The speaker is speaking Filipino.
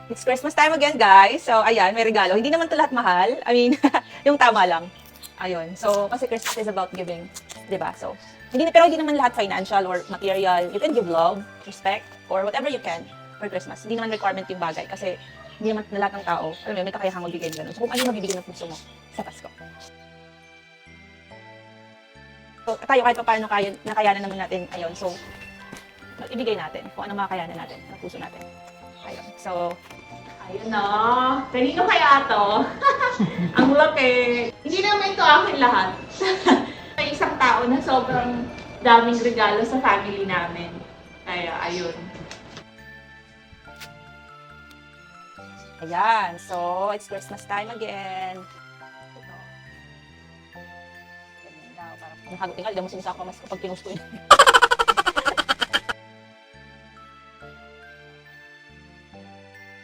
It's Christmas time again, guys. So, ayan, may regalo. Hindi naman to lahat mahal. I mean, yung tama lang. Ayun. So, kasi Christmas is about giving. 'Di ba? So, pero hindi naman lahat financial or material. You can give love, respect, or whatever you can for Christmas. Hindi naman requirement yung bagay kasi hindi naman na lahat ng tao, alam mo, may kakayahang magbigay ng ganun. So, kung ano yung mabibigay ng puso mo sa Pasko. So, tayo kahit pa paano nakayanan naman natin, ayun. So, ibigay natin kung ano makayanan natin ng puso natin. Ayun. So, Ayun na. Kanino kaya to? Ang laki. Hindi naman ito akin lahat. May isang tao na sobrang daming regalo sa family namin. Kaya, ayun. ayan. So, it's Christmas time again. Ito. Ganyan daw. Parang yung hagot tingal, daw mo sinasako mas kapag pinusto yun.